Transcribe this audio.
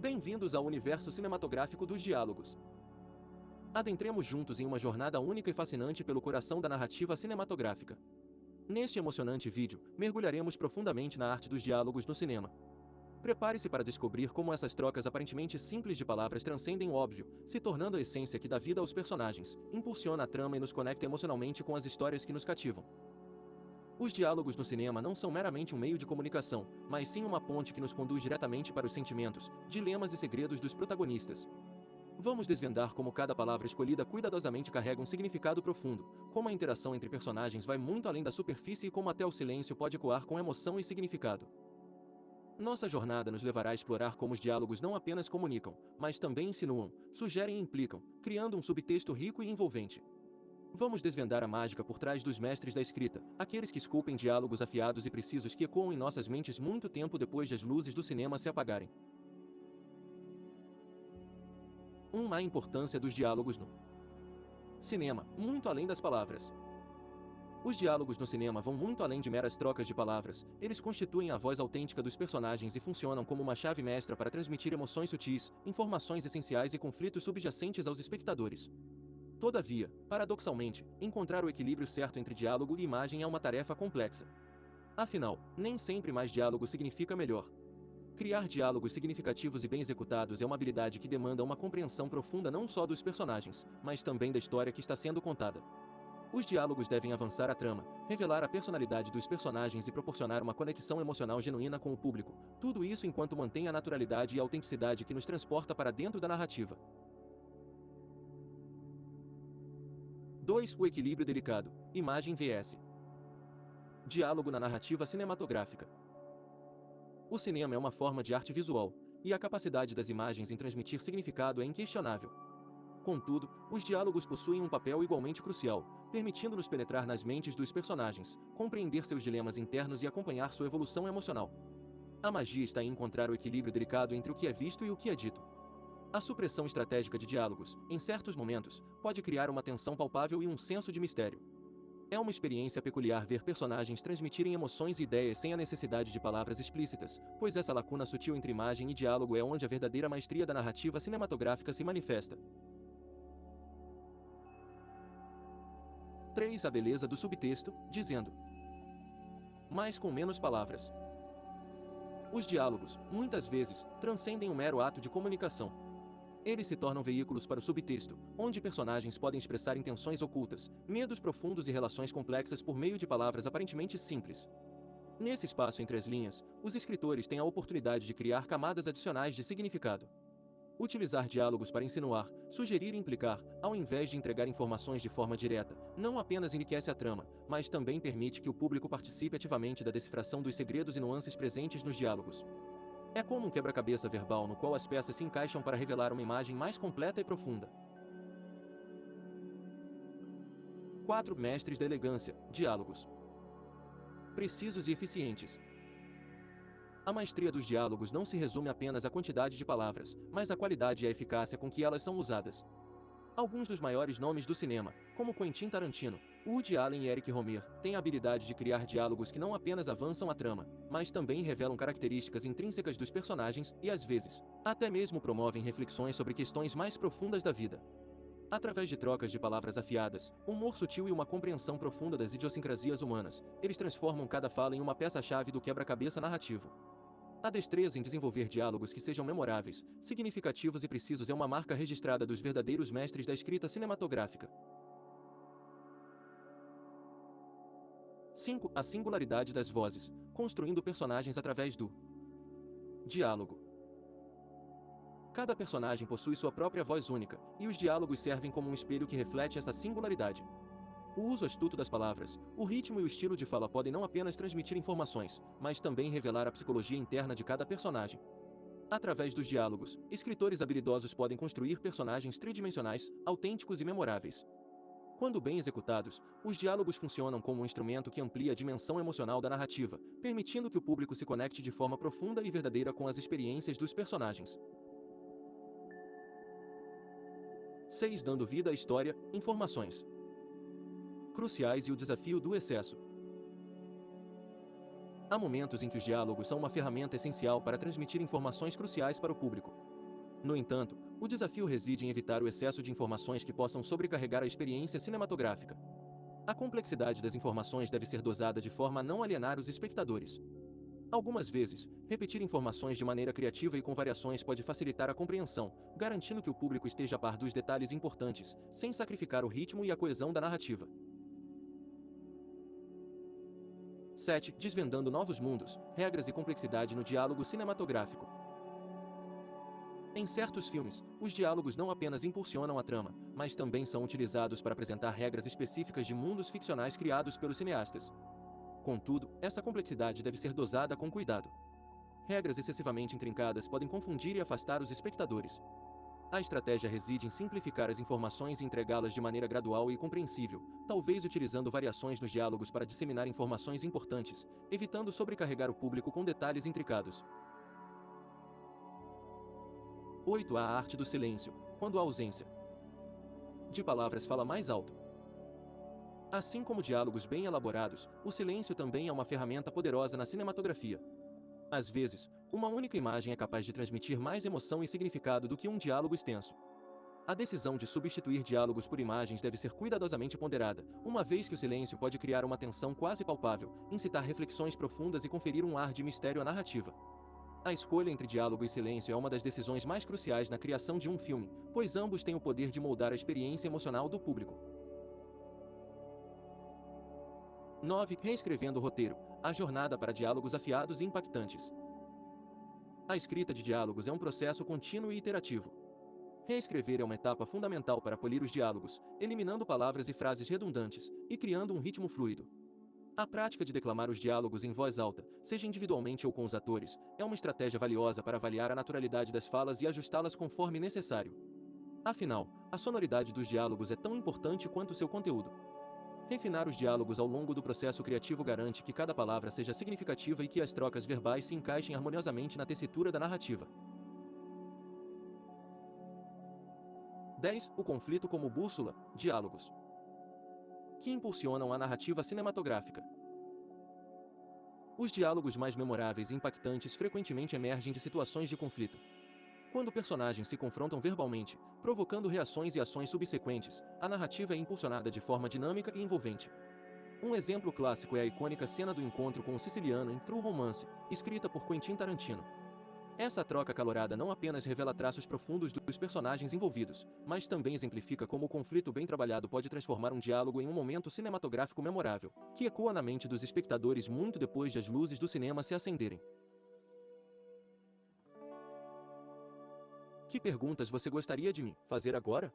Bem-vindos ao universo cinematográfico dos diálogos. Adentremos juntos em uma jornada única e fascinante pelo coração da narrativa cinematográfica. Neste emocionante vídeo, mergulharemos profundamente na arte dos diálogos no cinema. Prepare-se para descobrir como essas trocas aparentemente simples de palavras transcendem o óbvio, se tornando a essência que dá vida aos personagens, impulsiona a trama e nos conecta emocionalmente com as histórias que nos cativam. Os diálogos no cinema não são meramente um meio de comunicação, mas sim uma ponte que nos conduz diretamente para os sentimentos, dilemas e segredos dos protagonistas. Vamos desvendar como cada palavra escolhida cuidadosamente carrega um significado profundo, como a interação entre personagens vai muito além da superfície e como até o silêncio pode ecoar com emoção e significado. Nossa jornada nos levará a explorar como os diálogos não apenas comunicam, mas também insinuam, sugerem e implicam, criando um subtexto rico e envolvente. Vamos desvendar a mágica por trás dos mestres da escrita, aqueles que esculpem diálogos afiados e precisos que ecoam em nossas mentes muito tempo depois das luzes do cinema se apagarem. A importância dos diálogos no cinema, muito além das palavras. Os diálogos no cinema vão muito além de meras trocas de palavras, eles constituem a voz autêntica dos personagens e funcionam como uma chave mestra para transmitir emoções sutis, informações essenciais e conflitos subjacentes aos espectadores. Todavia, paradoxalmente, encontrar o equilíbrio certo entre diálogo e imagem é uma tarefa complexa. Afinal, nem sempre mais diálogo significa melhor. Criar diálogos significativos e bem executados é uma habilidade que demanda uma compreensão profunda não só dos personagens, mas também da história que está sendo contada. Os diálogos devem avançar a trama, revelar a personalidade dos personagens e proporcionar uma conexão emocional genuína com o público, tudo isso enquanto mantém a naturalidade e a autenticidade que nos transporta para dentro da narrativa. 2. O equilíbrio delicado, imagem vs. diálogo na narrativa cinematográfica. O cinema é uma forma de arte visual, e a capacidade das imagens em transmitir significado é inquestionável. Contudo, os diálogos possuem um papel igualmente crucial, permitindo-nos penetrar nas mentes dos personagens, compreender seus dilemas internos e acompanhar sua evolução emocional. A magia está em encontrar o equilíbrio delicado entre o que é visto e o que é dito. A supressão estratégica de diálogos, em certos momentos, pode criar uma tensão palpável e um senso de mistério. É uma experiência peculiar ver personagens transmitirem emoções e ideias sem a necessidade de palavras explícitas, pois essa lacuna sutil entre imagem e diálogo é onde a verdadeira maestria da narrativa cinematográfica se manifesta. 3. A beleza do subtexto, dizendo mais com menos palavras. Os diálogos, muitas vezes, transcendem um mero ato de comunicação. Eles se tornam veículos para o subtexto, onde personagens podem expressar intenções ocultas, medos profundos e relações complexas por meio de palavras aparentemente simples. Nesse espaço entre as linhas, os escritores têm a oportunidade de criar camadas adicionais de significado. Utilizar diálogos para insinuar, sugerir e implicar, ao invés de entregar informações de forma direta, não apenas enriquece a trama, mas também permite que o público participe ativamente da decifração dos segredos e nuances presentes nos diálogos. É como um quebra-cabeça verbal no qual as peças se encaixam para revelar uma imagem mais completa e profunda. 4. Mestres da elegância, diálogos precisos e eficientes. A maestria dos diálogos não se resume apenas à quantidade de palavras, mas à qualidade e à eficácia com que elas são usadas. Alguns dos maiores nomes do cinema, como Quentin Tarantino, Woody Allen e Eric Romer, têm a habilidade de criar diálogos que não apenas avançam a trama, mas também revelam características intrínsecas dos personagens e, às vezes, até mesmo promovem reflexões sobre questões mais profundas da vida. Através de trocas de palavras afiadas, humor sutil e uma compreensão profunda das idiosincrasias humanas, eles transformam cada fala em uma peça-chave do quebra-cabeça narrativo. A destreza em desenvolver diálogos que sejam memoráveis, significativos e precisos é uma marca registrada dos verdadeiros mestres da escrita cinematográfica. 5. A singularidade das vozes, construindo personagens através do diálogo. Cada personagem possui sua própria voz única, e os diálogos servem como um espelho que reflete essa singularidade. O uso astuto das palavras, o ritmo e o estilo de fala podem não apenas transmitir informações, mas também revelar a psicologia interna de cada personagem. Através dos diálogos, escritores habilidosos podem construir personagens tridimensionais, autênticos e memoráveis. Quando bem executados, os diálogos funcionam como um instrumento que amplia a dimensão emocional da narrativa, permitindo que o público se conecte de forma profunda e verdadeira com as experiências dos personagens. 6. Dando vida à história, informações cruciais e o desafio do excesso. Há momentos em que os diálogos são uma ferramenta essencial para transmitir informações cruciais para o público. No entanto, o desafio reside em evitar o excesso de informações que possam sobrecarregar a experiência cinematográfica. A complexidade das informações deve ser dosada de forma a não alienar os espectadores. Algumas vezes, repetir informações de maneira criativa e com variações pode facilitar a compreensão, garantindo que o público esteja a par dos detalhes importantes, sem sacrificar o ritmo e a coesão da narrativa. 7. Desvendando novos mundos, regras e complexidade no diálogo cinematográfico. Em certos filmes, os diálogos não apenas impulsionam a trama, mas também são utilizados para apresentar regras específicas de mundos ficcionais criados pelos cineastas. Contudo, essa complexidade deve ser dosada com cuidado. Regras excessivamente intrincadas podem confundir e afastar os espectadores. A estratégia reside em simplificar as informações e entregá-las de maneira gradual e compreensível, talvez utilizando variações nos diálogos para disseminar informações importantes, evitando sobrecarregar o público com detalhes intricados. 8. A arte do silêncio, quando a ausência de palavras fala mais alto. Assim como diálogos bem elaborados, o silêncio também é uma ferramenta poderosa na cinematografia. Às vezes, uma única imagem é capaz de transmitir mais emoção e significado do que um diálogo extenso. A decisão de substituir diálogos por imagens deve ser cuidadosamente ponderada, uma vez que o silêncio pode criar uma tensão quase palpável, incitar reflexões profundas e conferir um ar de mistério à narrativa. A escolha entre diálogo e silêncio é uma das decisões mais cruciais na criação de um filme, pois ambos têm o poder de moldar a experiência emocional do público. 9. Reescrevendo o roteiro, a jornada para diálogos afiados e impactantes. A escrita de diálogos é um processo contínuo e iterativo. Reescrever é uma etapa fundamental para polir os diálogos, eliminando palavras e frases redundantes, e criando um ritmo fluido. A prática de declamar os diálogos em voz alta, seja individualmente ou com os atores, é uma estratégia valiosa para avaliar a naturalidade das falas e ajustá-las conforme necessário. Afinal, a sonoridade dos diálogos é tão importante quanto seu conteúdo. Refinar os diálogos ao longo do processo criativo garante que cada palavra seja significativa e que as trocas verbais se encaixem harmoniosamente na tessitura da narrativa. 10. O conflito como bússola, diálogos que impulsionam a narrativa cinematográfica. Os diálogos mais memoráveis e impactantes frequentemente emergem de situações de conflito. Quando personagens se confrontam verbalmente, provocando reações e ações subsequentes, a narrativa é impulsionada de forma dinâmica e envolvente. Um exemplo clássico é a icônica cena do encontro com o siciliano em True Romance, escrita por Quentin Tarantino. Essa troca calorada não apenas revela traços profundos dos personagens envolvidos, mas também exemplifica como o conflito bem trabalhado pode transformar um diálogo em um momento cinematográfico memorável, que ecoa na mente dos espectadores muito depois de as luzes do cinema se acenderem. Que perguntas você gostaria de me fazer agora?